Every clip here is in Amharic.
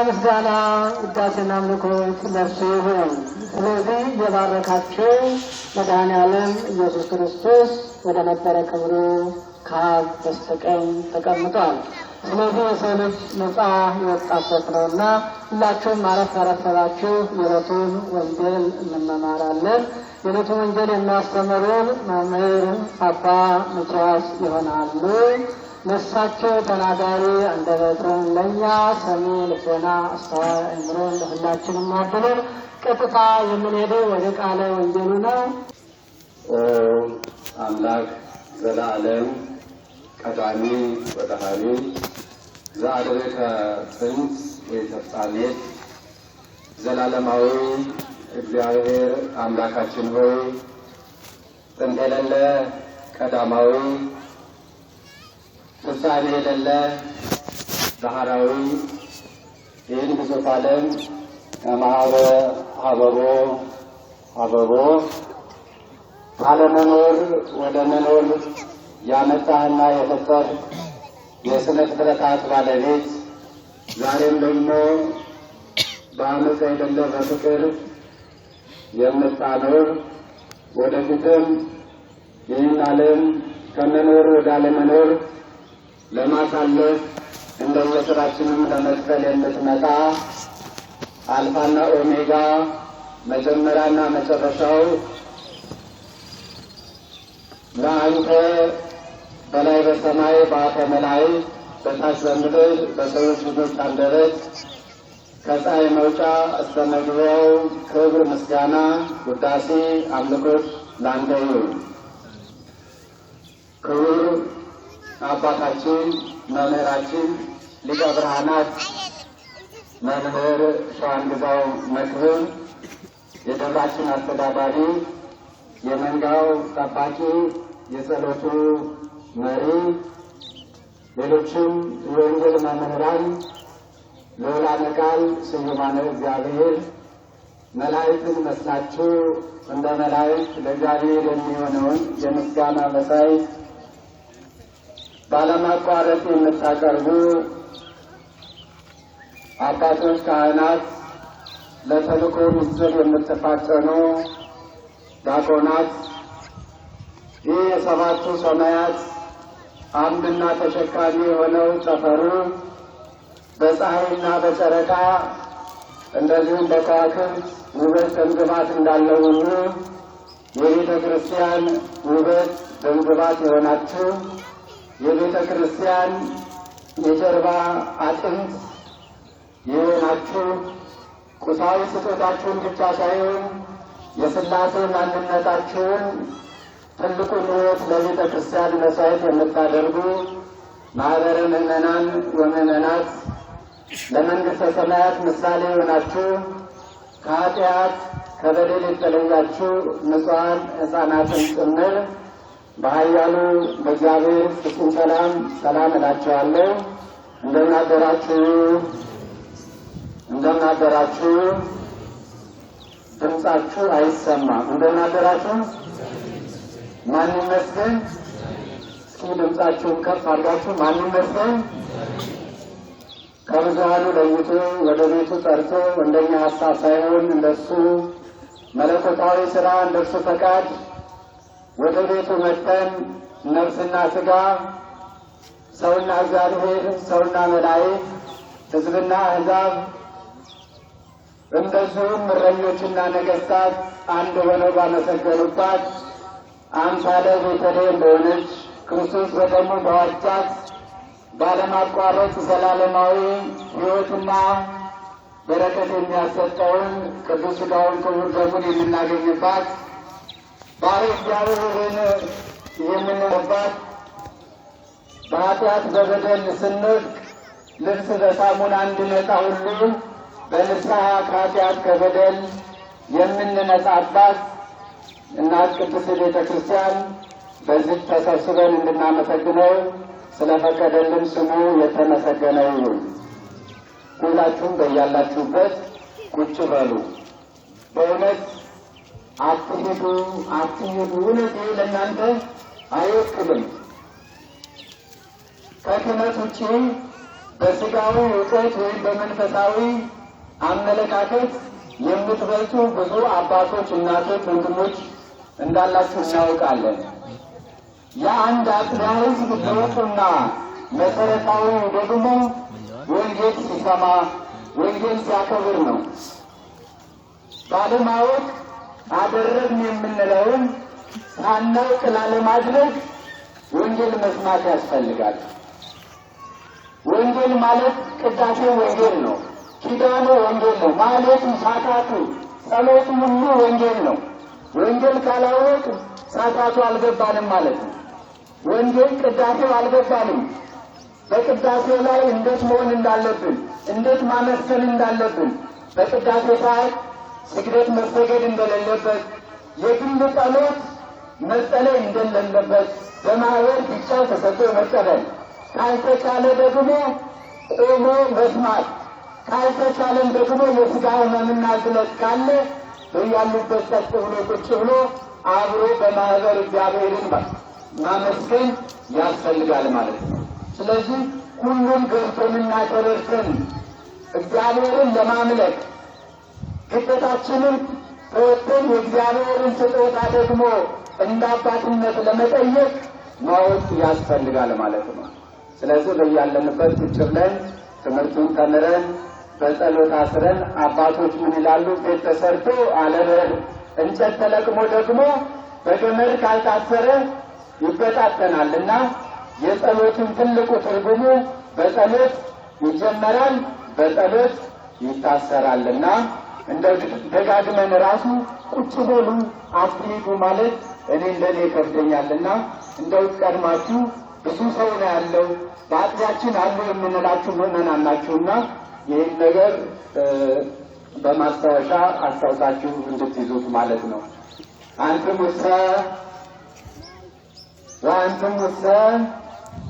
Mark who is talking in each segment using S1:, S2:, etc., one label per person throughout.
S1: ምስጋና ውዳሴና አምልኮት ለእርሱ ይሁን። ስለዚህ የባረካቸው መድኃኔዓለም ኢየሱስ ክርስቶስ ወደ ነበረ ክብሩ ከአብ በስተቀኝ ተቀምጧል። ስለዚህ የሰው ልጅ ነፃ የወጣበት ነውና ሁላችሁም አረፍ አረፍ ብላችሁ የዕለቱን ወንጌል እንመማራለን። የዕለቱን ወንጌል የሚያስተምሩን መምህር አባ ሚኪያስ ይሆናሉ። ነፍሳቸው ተናጋሪ አንደበትን ለእኛ ሰሚ ልቦና አስተዋይ አእምሮን ለሁላችንም አድለን ቀጥታ የምንሄደው ወደ ቃለ ወንጌሉ ነው።
S2: አምላክ ዘላለም ቀዳሚ ወደሃሪ ዘአድኅረ ጥንት ወተፍጻሜት ዘላለማዊ እግዚአብሔር አምላካችን ሆይ ጥንት የሌለ ቀዳማዊ ፍጻሜ የሌለ ዳህራዊ ይህን ግዙፍ ዓለም ከማኅበ ሀበቦ አለመኖር ወደ መኖር ያመጣህና የፈጠር የሥነ ፍጥረታት ባለቤት ዛሬም ደግሞ በአመፃ የሌለ በፍቅር የምታኖር ወደፊትም ይህን ዓለም ከመኖር ወደ አለመኖር ለማሳለፍ እንደየሥራችንም ለመክፈል የምትመጣ አልፋና ኦሜጋ መጀመሪያና መጨረሻው ለአንተ በላይ በሰማይ በአፈ መላእክት በታች በምድር በሰዎች ልጆች አንደበት ከፀሐይ መውጫ እስከ መግቢያው ክብር፣ ምስጋና፣ ውዳሴ፣ አምልኮት ለአንተ ይሁን። ክቡር አባታችን መምህራችን ሊቀ ብርሃናት መምህር ሸዋንግዛው መክብብ የደብራችን አስተዳዳሪ፣ የመንጋው ጠባቂ፣ የጸሎቱ መሪ፣ ሌሎችም የወንጌል መምህራን፣ ልዑላነ ቃል ስዩማነ እግዚአብሔር መላእክትን መስላችሁ እንደ መላእክት ለእግዚአብሔር የሚሆነውን የምስጋና መሥዋዕት ባለማቋረጥ የምታቀርቡ አባቶች፣ ካህናት፣ ለተልእኮ ምስጢር የምትፋጠኑ ዲያቆናት፣ ይህ የሰባቱ ሰማያት አምድና ተሸካሚ የሆነው ጠፈሩ በፀሐይና በጨረቃ እንደዚሁም በከዋክብት ውበት ደምግባት እንዳለው ሁሉ የቤተ ክርስቲያን ውበት ደምግባት የሆናችሁ የቤተ ክርስቲያን የጀርባ አጥንት የሆናችሁ ቁሳዊ ስጦታችሁን ብቻ ሳይሆን የሥላሴ ማንነታችሁን ትልቁን ሕይወት ለቤተ ክርስቲያን መሥዋዕት የምታደርጉ ማኅበረ ምእመናን ወምእመናት ለመንግሥተ ሰማያት ምሳሌ የሆናችሁ ከኃጢአት ከበደል የተለያችሁ ንጹሐን ሕፃናትን ጭምር በኃያሉ በእግዚአብሔር ፍጹም ሰላም ሰላም እላችኋለሁ። እንደምን አደራችሁ? እንደምን አደራችሁ? ድምፃችሁ አይሰማም። እንደምን አደራችሁ? ማን ይመስገን? እስኪ ድምፃችሁን ከፍ አድርጋችሁ ማን ይመስገን? ከብዙሃኑ ለይቶ ወደ ቤቱ ጠርቶ እንደኛ ሀሳብ ሳይሆን እንደሱ መለኮታዊ ሥራ እንደሱ ፈቃድ ወደ ቤቱ መጥተን ነፍስና ሥጋ ሰውና እግዚአብሔር ሰውና መላእክት ሕዝብና አሕዛብ እንደዚሁም እረኞችና ነገሥታት አንድ ሆነው ባመሰገኑባት አምሳለ ቤተልሔም በሆነች ክርስቶስ በደሙ በዋጃት ባለማቋረጥ ዘላለማዊ ሕይወትና በረከት የሚያሰጠውን ቅዱስ ሥጋውን ክቡር ደሙን የምናገኝባት ባሕርየ እግዚአብሔርን የምንለባት በኃጢአት በበደል ስንወድቅ ልብስ በሳሙና እንድነጻ ሁሉ በንስሐ ከኃጢአት ከበደል የምንነጻባት እናት ቅድስት ቤተ ክርስቲያን በዚህ ተሰብስበን እንድናመሰግነው ስለፈቀደልን ስሙ የተመሰገነ ይሁን። ሁላችሁም በያላችሁበት ቁጭ በሉ። በእውነት አትሂዱ አትሂዱ። እውነት ይህ ለእናንተ አይወክልም። ከክህነት ውጭ በሥጋዊ እውቀት ወይም በመንፈሳዊ አመለካከት የምትበልጡ ብዙ አባቶች፣ እናቶች፣ ወንድሞች እንዳላችሁ እናውቃለን። የአንድ አጥቢያ ሕዝብ ትልቁና መሰረታዊ ደግሞ ወንጌል ሲሰማ ወንጌል ሲያከብር ነው። ባለማወቅ አደረግን የምንለውን ሳናውቅ ላለማድረግ ወንጌል መስማት ያስፈልጋል። ወንጌል ማለት ቅዳሴ ወንጌል ነው። ኪዳኑ ወንጌል ነው። ማለቱ፣ ሳታቱ፣ ጸሎቱ ሁሉ ወንጌል ነው። ወንጌል ካላወቅ ሳታቱ አልገባንም ማለት ነው። ወንጌል ቅዳሴው አልገባንም። በቅዳሴው ላይ እንዴት መሆን እንዳለብን፣ እንዴት ማመስገን እንዳለብን፣ በቅዳሴ ሰዓት ስግደት መሰገድ እንደሌለበት፣ የግል ጸሎት መጸለይ እንደሌለበት፣ በማህበር ብቻ ተሰጥቶ መቀበል፣ ካልተቻለ ደግሞ ቆሞ መስማት፣ ካልተቻለም ደግሞ የሥጋ ሕመምና ግለት ካለ በያሉበት ጸጥ ብሎ ቁጭ ብሎ አብሮ በማህበር እግዚአብሔርን ማመስገን ያስፈልጋል ማለት ነው። ስለዚህ ሁሉም ገብቶንና ተረድተን እግዚአብሔርን ለማምለክ ግዴታችንን ተወጥተን የእግዚአብሔርን ስጦታ ደግሞ እንደ አባትነት ለመጠየቅ ማወቅ ያስፈልጋል ማለት ነው። ስለዚህ በያለንበት ቁጭ ብለን ትምህርቱን ተምረን በጸሎት አስረን አባቶች ምን ይላሉ? ቤት ተሰርቶ አለበር እንጨት ተለቅሞ ደግሞ በገመድ ካልታሰረ ይበታተናል እና የጸሎትን ትልቁ ትርጉሙ በጸሎት ይጀመራል፣ በጸሎት ይታሰራልና እንደው ደጋግመን ራሱ ቁጭ በሉ አትሂዱ ማለት እኔ እንደኔ ይከብደኛልና እንደው ቀድማችሁ ብዙ ሰው ነው ያለው በአጥቢያችን አሉ የምንላችሁ ምዕመናን ናችሁና ይህን ነገር በማስታወሻ አስታውሳችሁ እንድትይዙት ማለት ነው። አንትሙሰ ወአንትሙሰ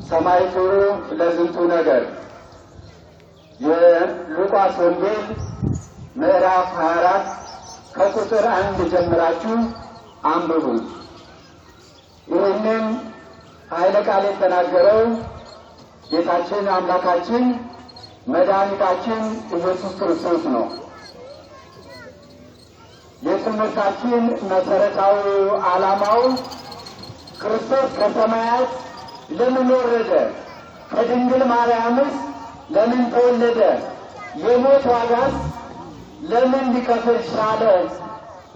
S2: ሰማዕቱ ለዝንቱ ነገር የሉቃስ ወንጌል ምዕራፍ 24 ከቁጥር 1 ጀምራችሁ አንብቡት። ይህንን ኃይለ ቃል የተናገረው ጌታችን አምላካችን መድኃኒታችን ኢየሱስ ክርስቶስ ነው። የትምህርታችን መሰረታዊ ዓላማው ክርስቶስ ከሰማያት ለምን ወረደ? ከድንግል ማርያምስ ለምን ተወለደ? የሞት ዋጋስ ለምን ሊከፍል ቻለ?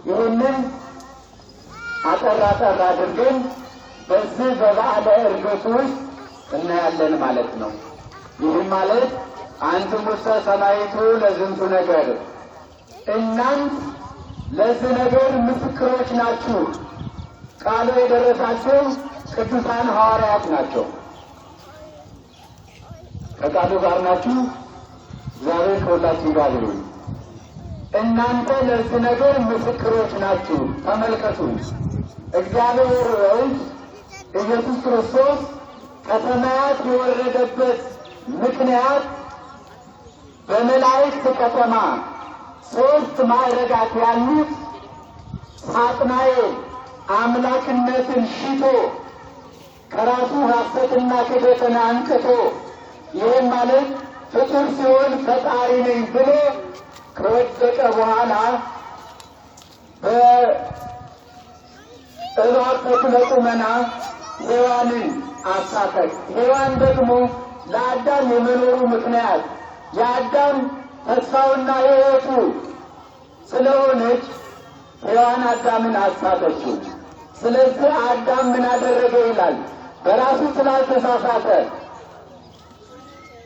S2: ይህንን አጠር አድርገን በዚህ በበዓለ ዕርገቱ ውስጥ እናያለን ማለት ነው። ይህም ማለት አንትሙሰ ሰማዕቱ ለዝንቱ ነገር፣ እናንት ለዚህ ነገር ምስክሮች ናችሁ። ቃሉ የደረሳቸው ቅዱሳን ሐዋርያት ናቸው። ከቃሉ ጋር ናችሁ። እግዚአብሔር ከሁላችን ጋር ይሁን። እናንተ ለዚህ ነገር ምስክሮች ናችሁ። ተመልከቱ፣ እግዚአብሔር ወልድ ኢየሱስ ክርስቶስ ከሰማያት የወረደበት ምክንያት በመላእክት ከተማ 3 ማዕረጋት ያሉት ሳጥናኤል አምላክነትን ሽቶ ከራሱ ሐሰትና ክደትን አንቅቶ ይህም ማለት ፍጡር ሲሆን ፈጣሪ ነኝ ብሎ ከወደቀ በኋላ በእባብ ተክለ ቁመና ሔዋንን አሳተት። ሔዋን ደግሞ ለአዳም የመኖሩ ምክንያት የአዳም ተስፋውና ሕይወቱ ስለሆነች ሔዋን አዳምን አሳተችው። ስለዚህ አዳም ምን አደረገ ይላል? በራሱ ስላልተሳሳተ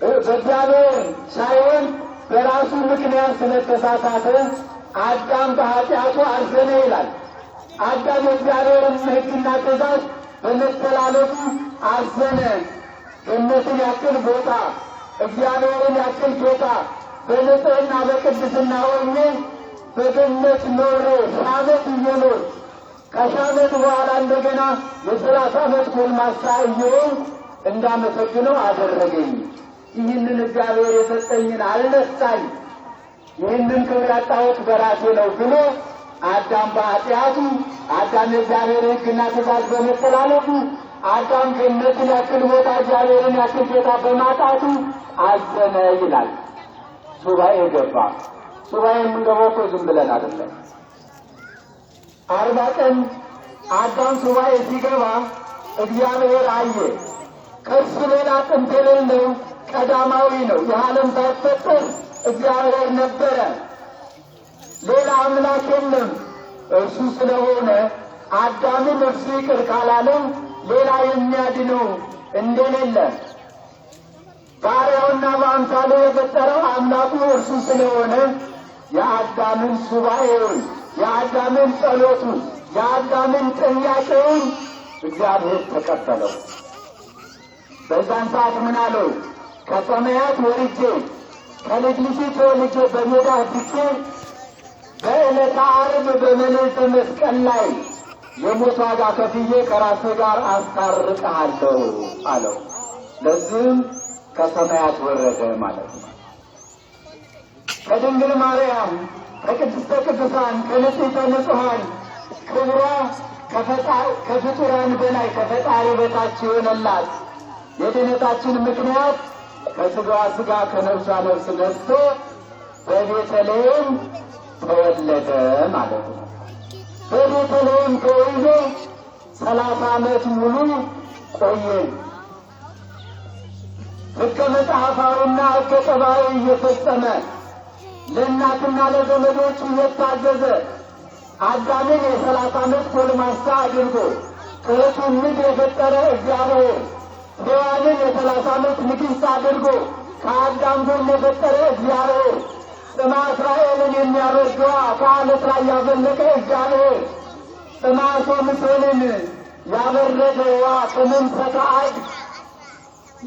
S2: በእግዚአብሔር ሳይሆን በራሱ ምክንያት ስለተሳሳተ አዳም በኃጢአቱ አዘነ ይላል። አዳም የእግዚአብሔርን ሕግና ትእዛዝ በመተላለፉ አዘነ። ገነትን ያክል ቦታ፣ እግዚአብሔርን ያክል ጌታ በንጽሕና በቅድስና ሆኜ በገነት ኖሬ ሺህ እየኖር ከሺህ ዓመት በኋላ እንደገና የ30 ዓመት ጎልማሳ እየሆንኩ እንዳመሰግነው አደረገኝ። ይህንን እግዚአብሔር የሰጠኝን አልነሳኝ፣ ይህንን ክብር ያጣሁት በራሴ ነው ብሎ አዳም በኃጢአቱ አዳም የእግዚአብሔር ሕግና ትእዛዝ በመተላለፉ አዳም ገነትን ያክል ቦታ እግዚአብሔርን ያክል ጌታ በማጣቱ አዘነ ይላል። ሱባኤ ገባ። ሱባኤ የምንገባው እኮ ዝም ብለን አይደለም። 40 ቀን አዳም ሱባኤ ሲገባ እግዚአብሔር አየ። ከእሱ ሌላ ጥንት የሌለው ቀዳማዊ ነው። የዓለም ሳይፈጠር እግዚአብሔር ነበረ። ሌላ አምላክ የለም። እርሱ ስለሆነ አዳምን እርሱ ይቅር ካላለው ሌላ የሚያድነው እንደሌለ ባሪያውና በአምሳሉ የፈጠረው አምላኩ እርሱ ስለሆነ የአዳምን ሱባኤውን፣ የአዳምን ጸሎቱን፣ የአዳምን ጥያቄውን እግዚአብሔር ተቀበለው። በዛን ሰዓት ምን አለው? ከሰማያት ወርጄ ከልጅ ልጅ ተወልጄ በሜዳ ትቼ በዕለተ ዓርብ በመልዕልተ መስቀል ላይ የሞት ዋጋ ከፍዬ ከራስህ ጋር አስታርቅሃለሁ አለው። ለዚህም ከሰማያት ወረደ ማለት ነው። ከድንግል ማርያም ከቅድስተ ቅዱሳን ከንጽሕተ ንጹሐን ክብሯ ከፍጡራን በላይ ከፈጣሪ በታች የሆነላት የድኅነታችን ምክንያት ከሥጋዋ ሥጋ ከነፍሷ ነፍስ ነስቶ በቤተልሔም ተወለደ ማለት ነው። በቤተልሔም ተወልዶ 30 ዓመት ሙሉ ቆየ። ሕገ መጽሐፋዊና ሕገ ጠባዊ እየፈጸመ ለእናትና ለዘመዶቹ እየታዘዘ አዳምን የ30 ዓመት ጎልማሳ አድርጎ ከእህቱ ምድር የፈጠረ እግዚአብሔር ሔዋንን የ30 ዓመት ንግሥት አድርጎ ከአዳም ጎን የፈጠረ እግዚአብሔር ጽማ እስራኤልን የሚያበርደዋ ከዓለት ላይ ያፈለቀ እግዚአብሔር ጽማ ሶምሶንን ያበረደዋ ከመንፈቀ አድ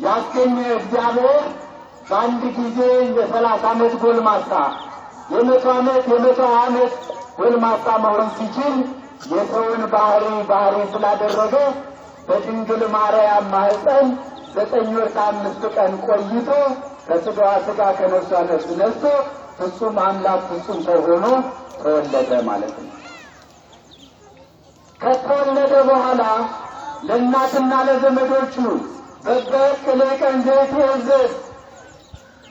S2: ያስገኘ እግዚአብሔር በአንድ ጊዜ የ30 ዓመት ጎልማሳ የ100 ዓመት ጎልማሳ መሆን ሲችል የሰውን ባህሪ ስላደረገ በድንግል ማርያም ማኅፀን 9 ወር ከ5 ቀን ቆይቶ ከሥጋዋ ሥጋ ከነፍሷ ነፍስ ነስቶ ፍጹም አምላክ ፍጹም ሰው ሆኖ ተወለደ ማለት ነው። ከተወለደ በኋላ ለእናትና ለዘመዶቹ በበቅል ቀን ዘይትእዘዝ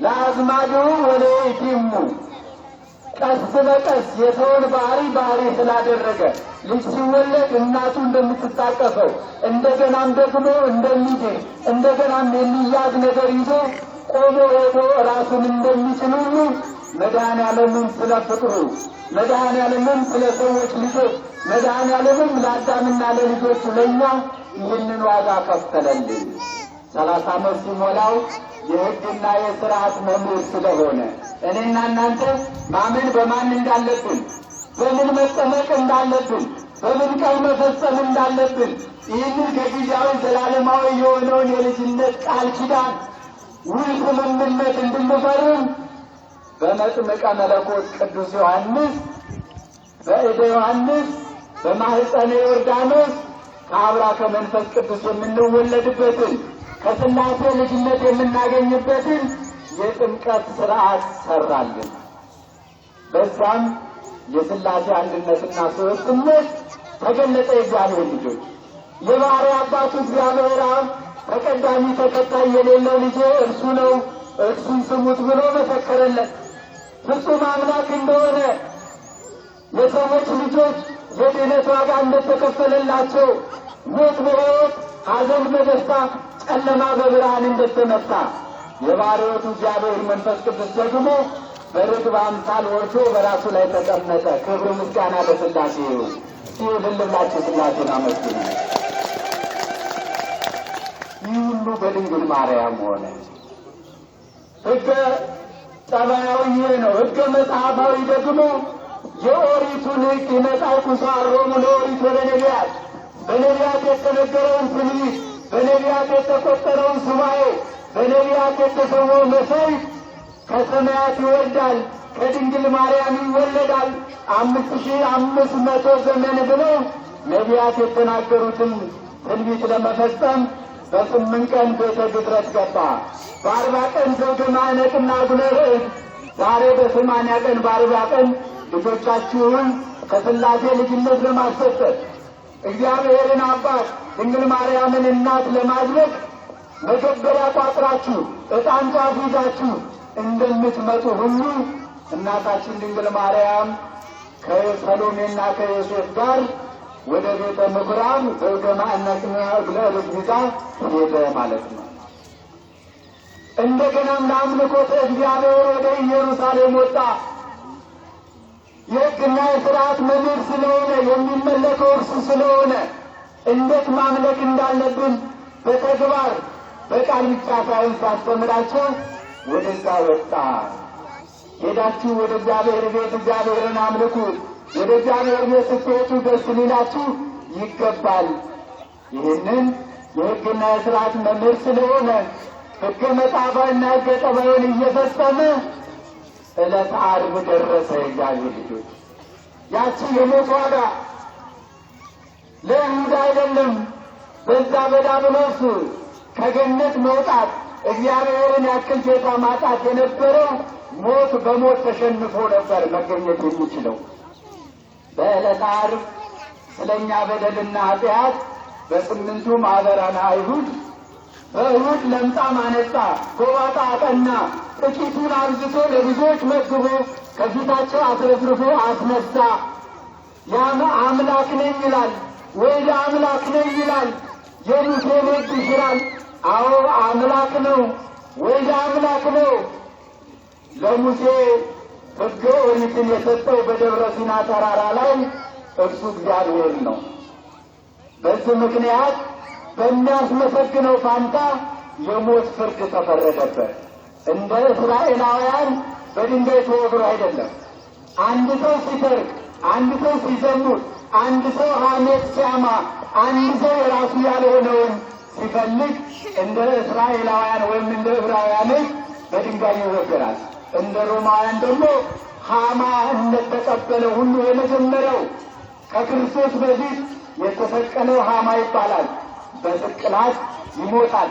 S2: ለአዝማዱ ወለይቲሙ ቀስ በቀስ የሰውን ባህሪ ስላደረገ ልጅ ሲወለድ እናቱ እንደምትታቀፈው እንደገናም ደግሞ እንደሚድን እንደገናም የሚያዝ ነገር ይዞ ቆሞ ሄዶ ራሱን እንደሚችል ሁሉ መድኃኔዓለምን ስለ ፍቅሩ መድኃኔዓለምን ስለ ሰዎች ልጆች መድኃኔዓለምን ለአዳምና ለልጆቹ ለእኛ ይህንን ዋጋ ከፈለልን። 30 ዓመት ሲሞላው የሕግና የሥርዓት መምህር ስለሆነ እኔና እናንተ ማመን በማን እንዳለብን፣ በምን መጠመቅ እንዳለብን፣ በምን ቀን መፈጸም እንዳለብን ይህንን ከጊዜያዊ ዘላለማዊ የሆነውን የልጅነት ቃል ኪዳን ውል ስምምነት እንድንፈርም በመጥምቀ መለኮት ቅዱስ ዮሐንስ በእደ ዮሐንስ በማኅፀነ ዮርዳኖስ ከአብራከ መንፈስ ቅዱስ የምንወለድበትን ከሥላሴ ልጅነት የምናገኝበትን የጥምቀት ሥርዓት ሠራልን። በዛም የሥላሴ አንድነትና ሦስትነት ተገለጠ። የእግዚአብሔር ልጆች የባሕርይ አባቱ እግዚአብሔር አብ ተቀዳሚ ተከታይ የሌለው ልጄ እርሱ ነው፣ እርሱን ስሙት ብሎ መሰከረለት። ፍጹም አምላክ እንደሆነ የሰዎች ልጆች የድኅነት ዋጋ እንደተከፈለላቸው ሞት በሕይወት ሐዘን በደስታ ጨለማ በብርሃን እንደተመታ የባሕርዮቱ እግዚአብሔር መንፈስ ቅዱስ ደግሞ በርግብ አምሳል ወርዶ በራሱ ላይ ተቀመጠ። ክብር ምስጋና ለሥላሴ ይሁን። እልል ብላችሁ ሥላሴን አመስግኑ። ይህ ሁሉ በድንግል ማርያም ሆነ። ሕገ ጠባያዊ ነው። ሕገ መጽሐፋዊ ደግሞ የኦሪቱን ሕግ የመጽሐፉ ሳሮሙ ለኦሪት ወለነቢያት በነቢያት የተነገረውን ትንቢት፣ በነቢያት የተቆጠረውን ሱባኤ፣ በነቢያት የተሰወው መሥዋዕት ከሰማያት ይወርዳል፣ ከድንግል ማርያም ይወለዳል 5500 ዘመን ብለው ነቢያት የተናገሩትን ትንቢት ለመፈጸም በ8 ቀን ቤተ ግዝረት ገባ። በ40 ቀን ዘውገ ማዕነቅና ዕጉለ ርዕድ። ዛሬ በ80 ቀን በ40 ቀን ልጆቻችሁን ከሥላሴ ልጅነት ለማስሰጠት እግዚአብሔርን አባት ድንግል ማርያምን እናት ለማድረግ መገበሪያ ቋጥራችሁ ዕጣን ጫፍ ይዛችሁ እንደምትመጡ ሁሉ እናታችን ድንግል ማርያም ከሰሎሜና ከዮሴፍ ጋር ወደ ቤተ ምኩራብ ዘውገ ማዕነቅና ዕጉለ ርዕድ ይዛ ሄደ ማለት ነው። እንደገናም ለአምልኮተ እግዚአብሔር ወደ ኢየሩሳሌም ወጣ። የሕግና የሥርዓት መምህር ስለሆነ የሚመለከው እርሱ ስለሆነ እንዴት ማምለክ እንዳለብን በተግባር በቃል ብቻ ሳይሆን ሲያስተምራቸው ወደዛ ወጣ። ሄዳችሁ ወደ እግዚአብሔር ቤት እግዚአብሔርን አምልኩ፣ ወደ እግዚአብሔር ቤት ስትወጡ ደስ ሊላችሁ ይገባል። ይህንን የሕግና የሥርዓት መምህር ስለሆነ ሕገ መጽሐፋዊና ሕገ ጠባዩን እየፈጸመ ዕለተ ዓርብ ደረሰ። የእግዚአብሔር ልጆች ያቺ የሞት ዋጋ ለይሁዳ አይደለም። በዛ በዲያብሎስ ከገነት መውጣት እግዚአብሔርን ያክል ጌታ ማጣት የነበረው ሞት በሞት ተሸንፎ ነበር መገኘት የሚችለው። በዕለተ ዓርብ ስለኛ በደልና ኃጢአት በ8ቱ ማኅበራነ አይሁድ በእሁድ ለምጻም አነጻ፣ ጎባጣ አቀና፣ ጥቂቱን አብዝቶ ለብዙዎች መግቦ ከፊታቸው አስረፍርፎ አስነሳ። ያም አምላክ ነኝ ይላል፣ ወልድ አምላክ ነኝ ይላል። የሙሴን ሕግ ይሽራል። አዎ አምላክ ነው፣ ወልድ አምላክ ነው። ለሙሴ ሕገ ኦሪትን የሰጠው በደብረ ሲና ተራራ ላይ እርሱ እግዚአብሔር ነው። በዚህ ምክንያት በሚያስመሰግነው ፋንታ የሞት ፍርድ ተፈረደበት። እንደ እስራኤላውያን በድንጋይ ተወግሮ አይደለም። አንድ ሰው ሲሰርቅ፣ አንድ ሰው ሲዘሙት፣ አንድ ሰው ሐሜት ሲያማ፣ አንድ ሰው የራሱ ያልሆነውን ሲፈልግ እንደ እስራኤላውያን ወይም እንደ ዕብራውያኖች በድንጋይ ይወገራል። እንደ ሮማውያን ደግሞ ሐማ እንደተቀበለ ሁሉ የመጀመሪያው ከክርስቶስ በፊት የተሰቀለው ሐማ ይባላል። በስቅላት ይሞታል።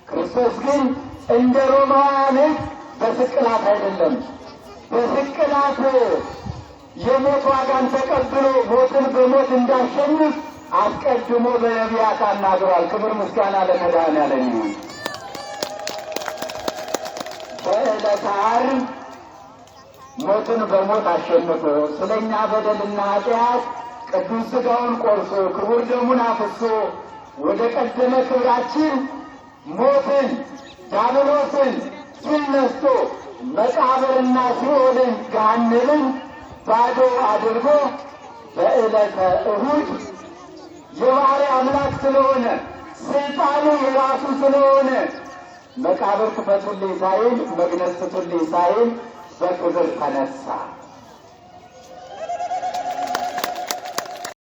S2: ክርስቶስ ግን እንደ ሮማውያን በስቅላት አይደለም። በስቅላት የሞት ዋጋን ተቀብሎ ሞትን በሞት እንዳሸንፍ አስቀድሞ በነቢያት አናግሯል። ክብር ምስጋና ለመድኃኔዓለም ይሁን። በዕለተ ዓርብ ሞትን በሞት አሸንፎ ስለኛ በደልና ኃጢአት ቅዱስ ሥጋውን ቆርሶ ክቡር ደሙን አፍሶ ወደ ቀደመ ክብራችን ሞትን ዲያብሎስን ድል ነስቶ መቃብርና ሲኦልን ገሃነምን ባዶ አድርጎ በዕለተ እሁድ የባሕርይ አምላክ ስለሆነ ስልጣኑ የራሱ ስለሆነ መቃብር ክፈቱልኝ ሳይል መግነዝ ፍቱልኝ ሳይል በክብር ተነሳ።